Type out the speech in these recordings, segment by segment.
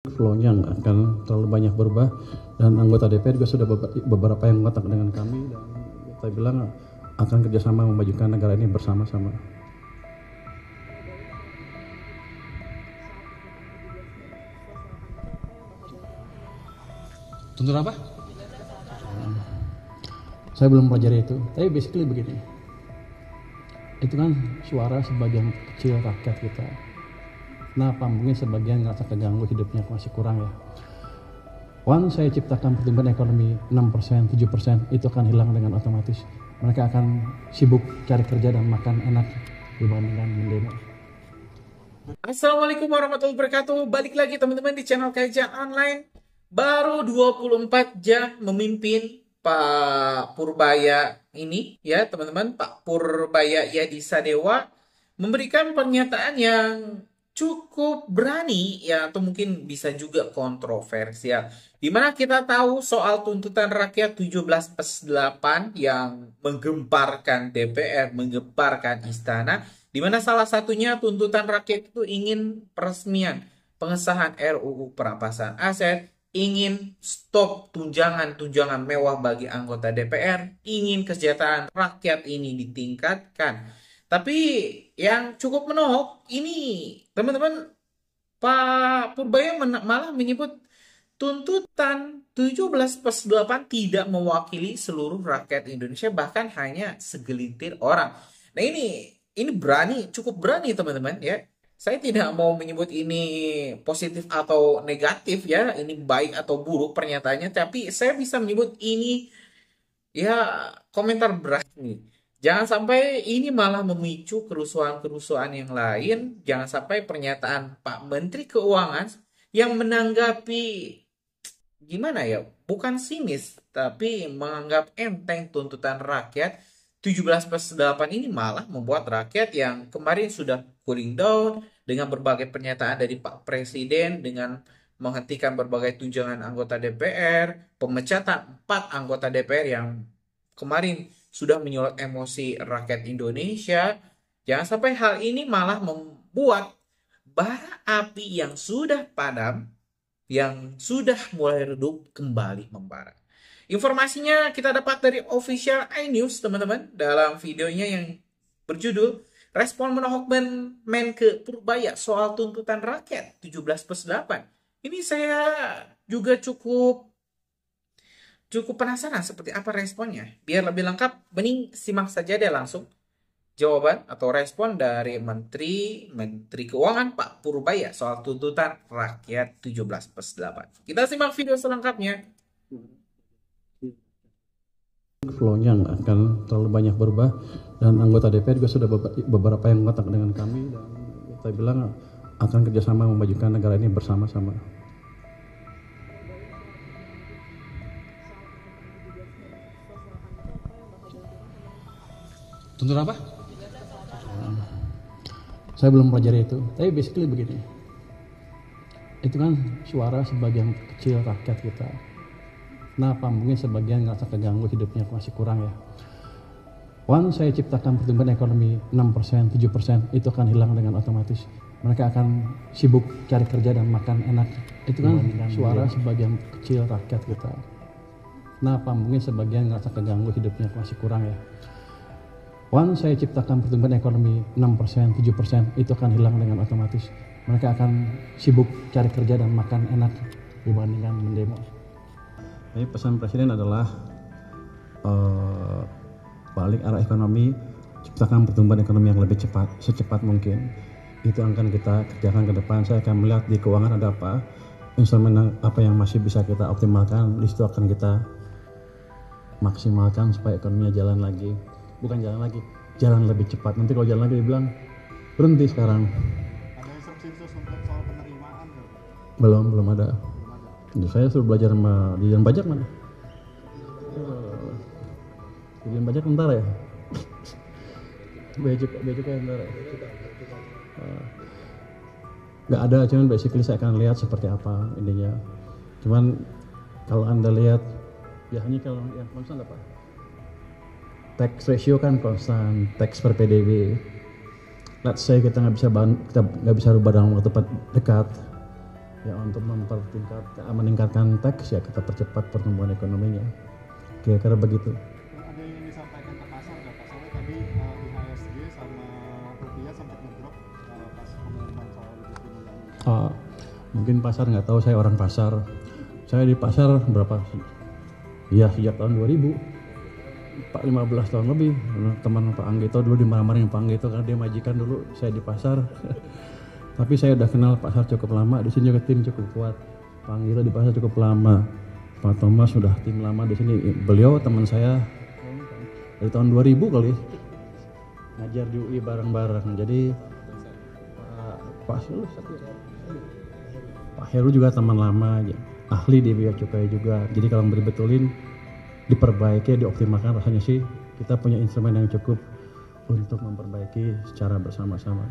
Flow-nya nggak akan terlalu banyak berubah, dan anggota DPR juga sudah beberapa yang kontak dengan kami dan kita bilang akan kerjasama memajukan negara ini bersama-sama. Tuntut apa? Saya belum pelajari itu, tapi basically begini. Itu kan suara sebagian kecil rakyat kita. Kenapa? Mungkin sebagian ngerasa keganggu, hidupnya masih kurang ya. Once saya ciptakan pertumbuhan ekonomi 6%, 7%, itu akan hilang dengan otomatis. Mereka akan sibuk cari kerja dan makan enak dibandingkan mendemo. Assalamualaikum warahmatullahi wabarakatuh. Balik lagi teman-teman di channel Kajian Online. Baru 24 jam memimpin Pak Purbaya ini ya teman-teman. Pak Purbaya Yadisadewa memberikan pernyataan yang cukup berani ya, atau mungkin bisa juga kontroversial. Dimana kita tahu soal tuntutan rakyat 17+8 yang menggemparkan DPR, menggemparkan istana, di mana salah satunya tuntutan rakyat itu ingin peresmian pengesahan RUU perampasan aset, ingin stop tunjangan-tunjangan mewah bagi anggota DPR, ingin kesejahteraan rakyat ini ditingkatkan. Tapi yang cukup menohok ini teman-teman, Pak Purbaya malah menyebut tuntutan 17+8 tidak mewakili seluruh rakyat Indonesia, bahkan hanya segelintir orang. Nah ini berani, cukup berani teman-teman ya. Saya tidak mau menyebut ini positif atau negatif ya, ini baik atau buruk pernyataannya, tapi saya bisa menyebut ini ya komentar berani. Jangan sampai ini malah memicu kerusuhan-kerusuhan yang lain. Jangan sampai pernyataan Pak Menteri Keuangan yang menanggapi gimana ya, bukan sinis, tapi menganggap enteng tuntutan rakyat 17+8 ini malah membuat rakyat yang kemarin sudah cooling down dengan berbagai pernyataan dari Pak Presiden, dengan menghentikan berbagai tunjangan anggota DPR, pemecatan 4 anggota DPR yang kemarin sudah menyulut emosi rakyat Indonesia. Jangan sampai hal ini malah membuat bara api yang sudah padam, yang sudah mulai redup, kembali membara. Informasinya kita dapat dari official iNews teman-teman, dalam videonya yang berjudul Respon Menohok Menke Purbaya Soal Tuntutan Rakyat 17+8. Ini saya juga cukup penasaran seperti apa responnya. Biar lebih lengkap, mending simak saja deh langsung jawaban atau respon dari Menteri Keuangan Pak Purbaya soal tuntutan rakyat 17+8. Kita simak video selengkapnya. Flow-nya nggak akan terlalu banyak berubah, dan anggota DPR juga sudah beberapa yang kontak dengan kami dan kita bilang akan kerjasama memajukan negara ini bersama-sama. Tuntut apa? Saya belum pelajari itu, tapi basically begini. Itu kan suara sebagian kecil rakyat kita. Kenapa? Mungkin sebagian ngerasa keganggu, hidupnya masih kurang ya. Once saya ciptakan pertumbuhan ekonomi 6%, 7%, itu akan hilang dengan otomatis. Mereka akan sibuk cari kerja dan makan enak. Itu kan suara sebagian kecil rakyat kita. Kenapa? Mungkin sebagian ngerasa keganggu, hidupnya masih kurang ya. Once saya ciptakan pertumbuhan ekonomi 6%, 7%, itu akan hilang dengan otomatis. Mereka akan sibuk cari kerja dan makan enak dibandingkan mendemo. Jadi pesan Presiden adalah balik arah ekonomi, ciptakan pertumbuhan ekonomi yang lebih cepat, secepat mungkin. Itu akan kita kerjakan ke depan. Saya akan melihat di keuangan ada apa, instrumen apa yang masih bisa kita optimalkan. Di situ akan kita maksimalkan supaya ekonominya jalan lagi. Bukan jalan lagi, jalan lebih cepat. Nanti kalau jalan lagi dibilang berhenti sekarang. Ada instruksi khusus untuk soal penerimaan? Belum ada. Saya suruh belajar sama Dirjen Pajak mana? Dirjen Pajak tentara ya? Bea Cukai tentara. Nggak ada, cuman basically saya akan lihat seperti apa ininya. Cuman kalau Anda lihat, ya hanya kalau yang konstan apa? Tax ratio kan konstan, tax per PDB. Let's say kita nggak bisa rubah dalam waktu dekat. Ya untuk meningkatkan tax ya kita percepat pertumbuhan ekonominya. Kira-kira begitu. Ada yang ingin disampaikan ke pasar nggak Pak? Soalnya tadi IHSG sama rupiah sempat ngedrop pas pengumuman soal Ibu Sri Mulyani. Mungkin pasar nggak tahu, saya orang pasar. Saya di pasar berapa sih? Iya sejak tahun 2000. Pak 15 tahun lebih. Teman Pak Anggito dulu dimarah-marahin Pak Anggito karena dia majikan dulu saya di pasar. Tapi saya udah kenal pasar cukup lama, di sini juga tim cukup kuat. Pak Anggito di pasar cukup lama. Pak Thomas sudah tim lama di sini. Beliau teman saya dari tahun 2000 kali. Ngajar di UI bareng-bareng. Jadi Pak Heru juga teman lama, ahli di bea cukai juga. Jadi kalau mau dibetulin, diperbaiki, dioptimalkan, rasanya sih kita punya instrumen yang cukup untuk memperbaiki secara bersama-sama.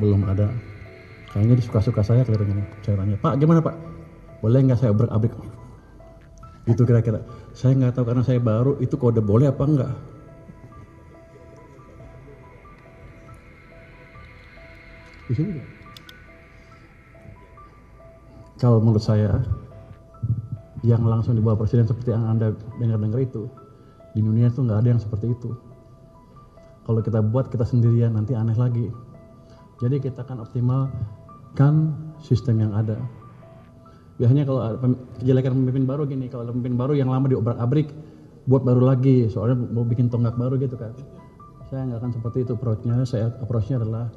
Belum ada. Kayaknya suka-suka saya kelihatannya. Saya tanya, Pak gimana Pak? Boleh nggak saya obrak-abrik? Itu kira-kira. Saya nggak tahu karena saya baru, itu kode boleh apa enggak? Di sini juga. Kalau menurut saya, yang langsung di bawah presiden seperti yang Anda dengar-dengar itu, di dunia itu nggak ada yang seperti itu. Kalau kita buat kita sendirian nanti aneh lagi. Jadi kita akan optimalkan sistem yang ada. Biasanya kalau kejelekan pemimpin baru gini, kalau ada pemimpin baru yang lama diobrak-abrik, buat baru lagi, soalnya mau bikin tonggak baru gitu kan. Saya nggak akan seperti itu approach-nya adalah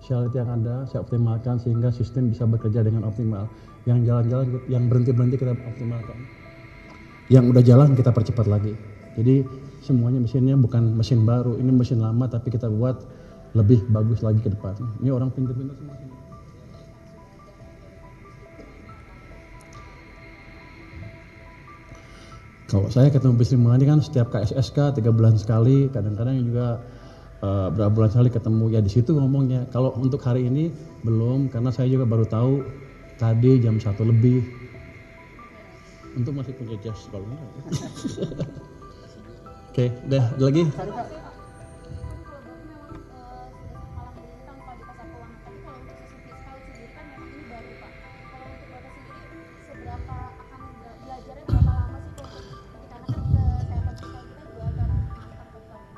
reality yang ada, saya optimalkan sehingga sistem bisa bekerja dengan optimal. Yang jalan-jalan, yang berhenti-berhenti kita optimalkan. Yang udah jalan kita percepat lagi. Jadi semuanya mesinnya bukan mesin baru, ini mesin lama tapi kita buat lebih bagus lagi ke depan. Ini orang pintar-pintar semua. Kalau saya ketemu Bu Sri Mulyani kan setiap KSSK 3 bulan sekali, kadang-kadang juga berapa bulan sekali ketemu, ya di situ ngomongnya. Kalau untuk hari ini belum, karena saya juga baru tahu tadi jam 1 lebih. Untuk masih punya jas kalau enggak. Oke, udah ada lagi.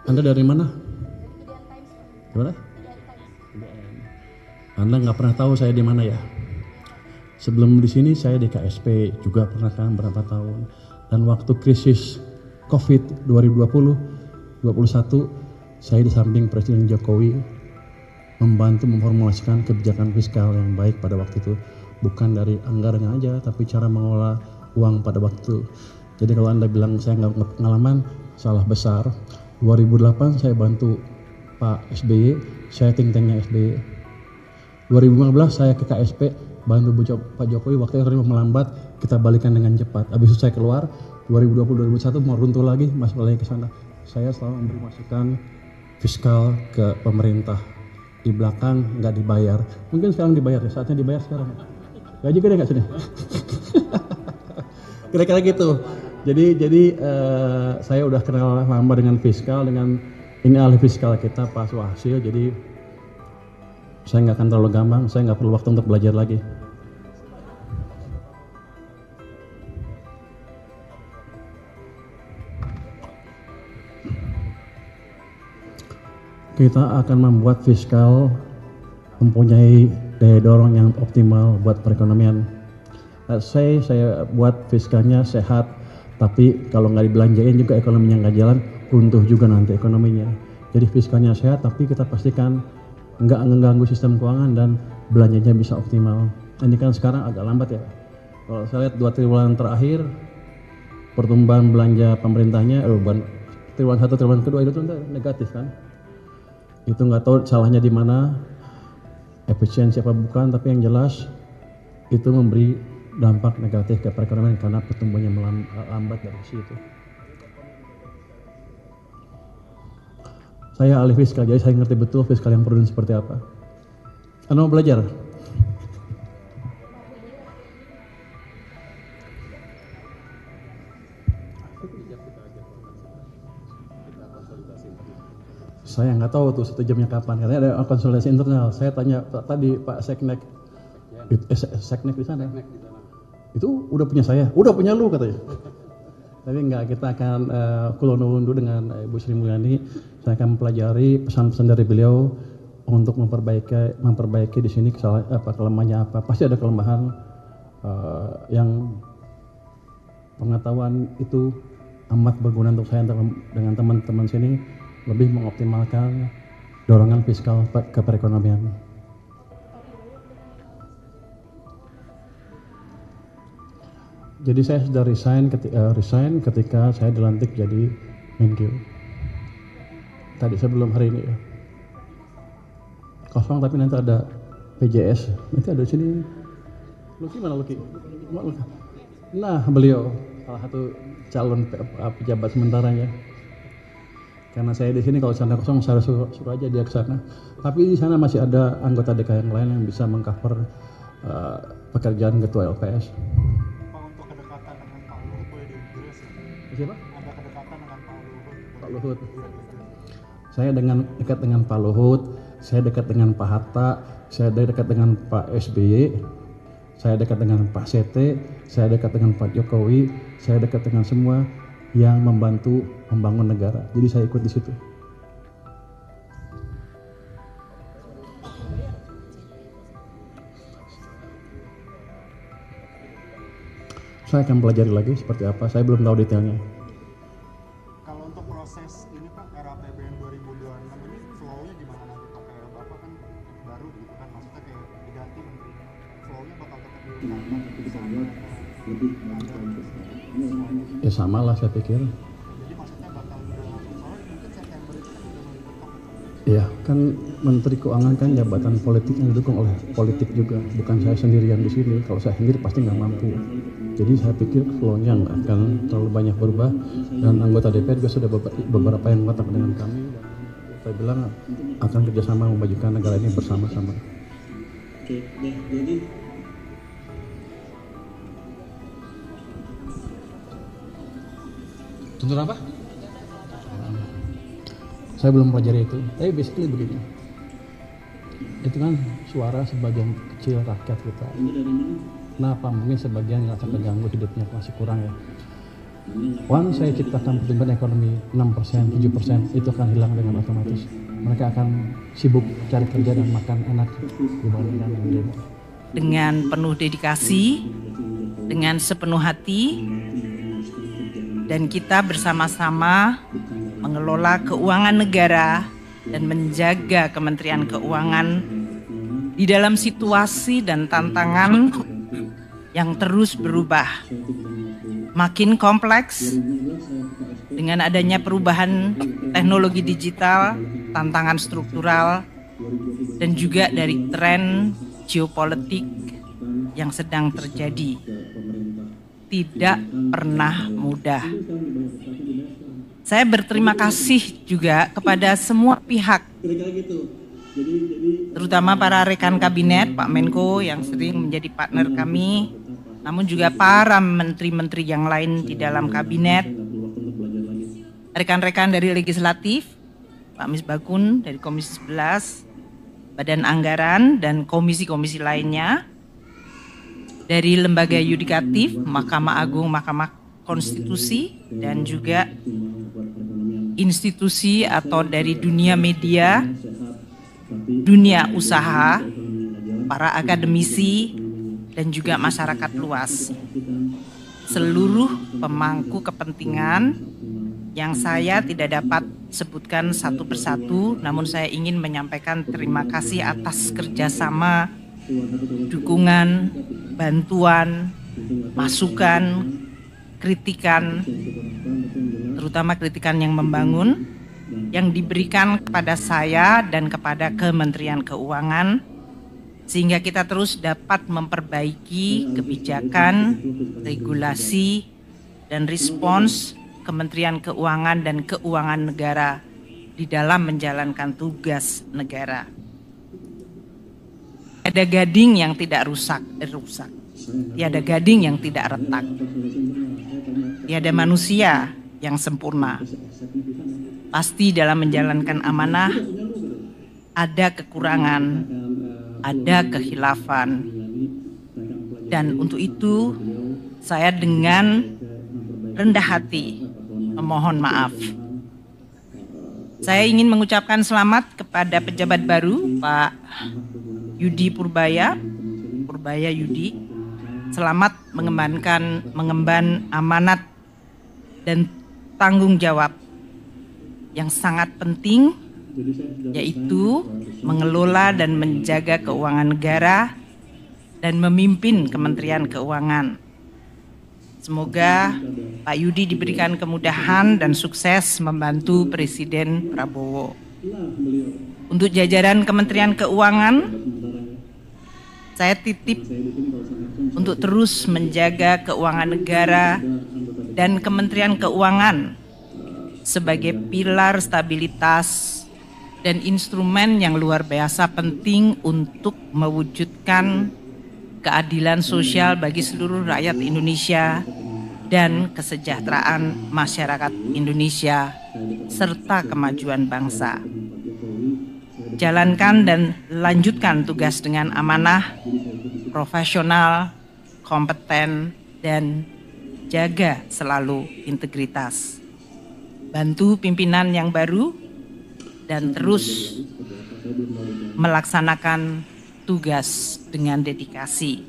Anda dari mana? Gimana? Anda nggak pernah tahu saya di mana ya? Sebelum di sini saya di KSP juga pernah kan berapa tahun. Dan waktu krisis COVID 2020-21 saya di samping Presiden Jokowi membantu memformulasikan kebijakan fiskal yang baik pada waktu itu. Bukan dari anggarannya aja, tapi cara mengelola uang pada waktu itu. Jadi kalau Anda bilang saya nggak pengalaman, salah besar. 2008 saya bantu Pak SBY, saya think tanknya SBY. 2015 saya ke KSP, bantu Pak Jokowi, waktu itu melambat, kita balikan dengan cepat. Habis itu saya keluar, 2020-2021 mau runtuh lagi, masuk lagi ke sana. Saya selalu memberi masukan fiskal ke pemerintah. Di belakang nggak dibayar. Mungkin sekarang dibayar, ya saatnya dibayar sekarang. Gaji gede nggak sini? Kira-kira gitu. Jadi saya udah kenal lama dengan fiskal, dengan ini ahli fiskal kita Pak Suhasil, jadi saya nggak akan terlalu gampang, saya nggak perlu waktu untuk belajar lagi. Kita akan membuat fiskal mempunyai daya dorong yang optimal buat perekonomian. Saya buat fiskalnya sehat, tapi kalau nggak dibelanjain juga ekonominya nggak jalan, runtuh juga nanti ekonominya. Jadi fiskalnya sehat, tapi kita pastikan nggak mengganggu sistem keuangan dan belanjanya bisa optimal. Ini kan sekarang agak lambat ya. Kalau saya lihat 2 triwulan terakhir, pertumbuhan belanja pemerintahnya, triwulan 1, triwulan kedua itu negatif kan. Itu nggak tahu salahnya di mana, efisiensi apa bukan, tapi yang jelas itu memberi dampak negatif ke perekonomian karena pertumbuhannya melambat dari situ. Saya ahli fiskal, jadi saya ngerti betul fiskal yang prudent seperti apa. Anda mau belajar? Saya nggak tahu tuh 1 jamnya kapan. Katanya ada konsolidasi internal. Saya tanya tadi Pak Seknek, Seknek di sana. Itu udah punya saya, udah punya lu katanya. Tapi enggak, kita akan kulonundu dengan Ibu Sri Mulyani. Saya akan mempelajari pesan-pesan dari beliau untuk memperbaiki di sini kelemahannya apa. Pasti ada kelemahan yang pengetahuan itu amat berguna untuk saya dengan teman-teman sini lebih mengoptimalkan dorongan fiskal ke perekonomian. Jadi saya sudah resign ketika saya dilantik jadi Menkeu. Tadi sebelum hari ini ya. Kosong tapi nanti ada PJS. Nanti ada di sini. Luki mana Luki? Nah beliau salah satu calon pejabat sementaranya. Karena saya di sini kalau sana kosong saya suruh aja dia ke sana. Tapi di sana masih ada anggota DK yang lain yang bisa mengcover pekerjaan ketua LPS. Siapa? Ada kedekatan dengan Pak Luhut. Saya dekat dengan Pak Luhut, saya dekat dengan Pak Hatta, saya dekat dengan Pak SBY, saya dekat dengan Pak Sete, saya dekat dengan Pak Jokowi, saya dekat dengan semua yang membantu membangun negara. Jadi saya ikut di situ. Saya akan pelajari lagi seperti apa, saya belum tahu detailnya. Kalau untuk proses ini Pak, RAPBN 2026 ini flow-nya gimana nanti Pak? Kayak Bapak kan baru gitu kan, maksudnya kayak diganti menteri. Flow-nya bakal tetap Ya sama lah saya pikir. Jadi maksudnya bakal udah langsung, soalnya mungkin September itu kan udah mulai bertok. Iya, kan Menteri Keuangan kan jabatan politik yang didukung oleh politik juga, bukan saya sendirian di sini. Kalau saya sendiri pasti nggak mampu. Jadi saya pikir flow-nya nggak akan terlalu banyak berubah, dan anggota DPR juga sudah beberapa yang mengatakan dengan kami, dan saya bilang akan kerjasama memajukan negara ini bersama-sama. Jadi tuntut apa? Saya belum pelajari itu, tapi basically begini. Itu kan suara sebagian kecil rakyat kita. Kenapa? Mungkin sebagian ngerasa terganggu hidupnya masih kurang ya. Once saya ciptakan pertumbuhan ekonomi 6%, 7%, itu akan hilang dengan otomatis. Mereka akan sibuk cari kerja dan makan enak dibandingkan yang demo. Dengan penuh dedikasi, dengan sepenuh hati, dan kita bersama-sama mengelola keuangan negara dan menjaga Kementerian Keuangan di dalam situasi dan tantangan yang terus berubah, makin kompleks dengan adanya perubahan teknologi digital, tantangan struktural, dan juga dari tren geopolitik yang sedang terjadi. Tidak pernah mudah. Saya berterima kasih juga kepada semua pihak, terutama para rekan kabinet, Pak Menko yang sering menjadi partner kami, namun juga para menteri-menteri yang lain di dalam kabinet, rekan-rekan dari legislatif, Pak Misbakun dari Komisi 11, Badan Anggaran dan komisi-komisi lainnya, dari lembaga yudikatif, Mahkamah Agung, Mahkamah Konstitusi, dan juga institusi atau dari dunia media, dunia usaha, para akademisi, dan juga masyarakat luas. Seluruh pemangku kepentingan yang saya tidak dapat sebutkan satu persatu, namun saya ingin menyampaikan terima kasih atas kerjasama, dukungan, bantuan, masukan, kritikan, terutama kritikan yang membangun, yang diberikan kepada saya dan kepada Kementerian Keuangan, sehingga kita terus dapat memperbaiki kebijakan, regulasi, dan respons Kementerian Keuangan dan keuangan negara di dalam menjalankan tugas negara. Tiada gading yang tidak rusak. Tiada gading yang tidak retak. Tiada manusia yang sempurna. Pasti dalam menjalankan amanah ada kekurangan, ada kehilafan. Dan untuk itu saya dengan rendah hati memohon maaf. Saya ingin mengucapkan selamat kepada pejabat baru Pak Yudi Purbaya Yudi. Selamat mengemban amanat dan tanggung jawab yang sangat penting, yaitu mengelola dan menjaga keuangan negara dan memimpin Kementerian Keuangan. Semoga Pak Yudi diberikan kemudahan dan sukses membantu Presiden Prabowo. Untuk jajaran Kementerian Keuangan, saya titip untuk terus menjaga keuangan negara dan Kementerian Keuangan sebagai pilar stabilitas dan instrumen yang luar biasa penting untuk mewujudkan keadilan sosial bagi seluruh rakyat Indonesia dan kesejahteraan masyarakat Indonesia serta kemajuan bangsa. Jalankan dan lanjutkan tugas dengan amanah, profesional, kompeten, dan jaga selalu integritas. Bantu pimpinan yang baru dan terus melaksanakan tugas dengan dedikasi.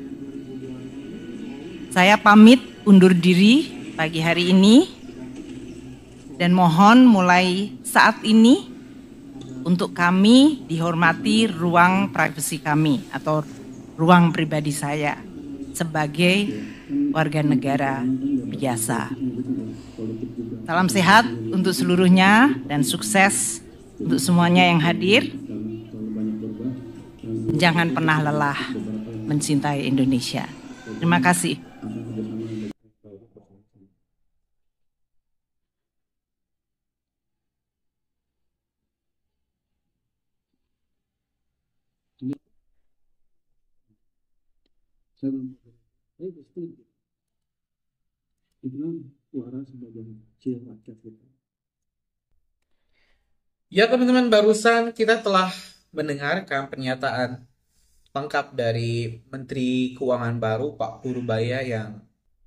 Saya pamit undur diri pagi hari ini dan mohon mulai saat ini untuk kami dihormati ruang privasi kami atau ruang pribadi saya sebagai warga negara biasa. Salam sehat untuk seluruhnya dan sukses untuk semuanya yang hadir. Jangan pernah lelah mencintai Indonesia. Terima kasih. Ya teman-teman, barusan kita telah mendengarkan pernyataan lengkap dari Menteri Keuangan baru Pak Purbaya yang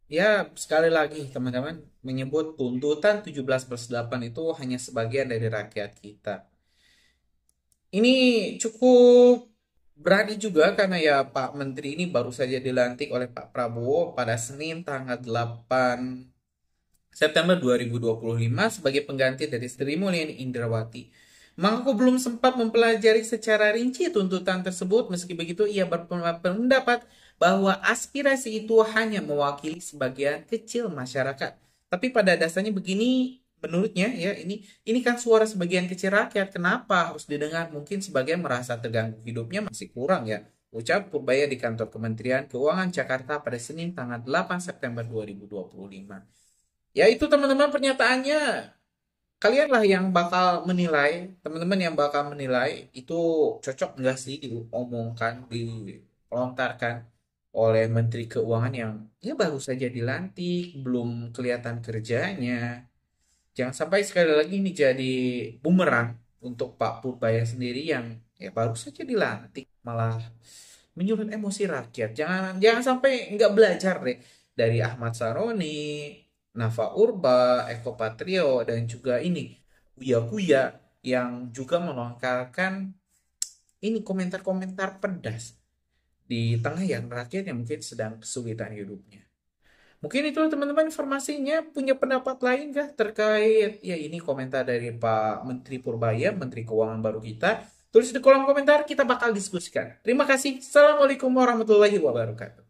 ya sekali lagi teman-teman menyebut tuntutan 17+8 itu hanya sebagian dari rakyat kita. Ini cukup berani juga karena ya Pak Menteri ini baru saja dilantik oleh Pak Prabowo pada Senin tanggal 8 September 2025 sebagai pengganti dari Sri Mulyani Indrawati. Mangku belum sempat mempelajari secara rinci tuntutan tersebut. Meski begitu, ia berpendapat bahwa aspirasi itu hanya mewakili sebagian kecil masyarakat. Tapi pada dasarnya begini, menurutnya ya ini kan suara sebagian kecil rakyat. Kenapa harus didengar? Mungkin sebagian merasa terganggu hidupnya masih kurang ya. Ucap Purbaya di kantor Kementerian Keuangan Jakarta pada Senin tanggal 8 September 2025. Ya itu teman-teman pernyataannya. Kalianlah yang bakal menilai, teman-teman yang bakal menilai itu cocok nggak sih diomongkan, dilontarkan oleh Menteri Keuangan yang ya baru saja dilantik, belum kelihatan kerjanya. Jangan sampai sekali lagi ini jadi bumerang untuk Pak Purbaya sendiri yang ya baru saja dilantik malah menyulut emosi rakyat. Jangan sampai nggak belajar deh dari Ahmad Saroni, Nafa Urba, Eko Patrio, dan juga ini Uya yang juga melontarkan ini komentar-komentar pedas di tengah yang rakyat yang mungkin sedang kesulitan hidupnya. Mungkin itu teman-teman informasinya. Punya pendapat lain kah terkait ya ini komentar dari Pak Menteri Purbaya, Menteri Keuangan baru kita? Tulis di kolom komentar, kita bakal diskusikan. Terima kasih. Assalamualaikum warahmatullahi wabarakatuh.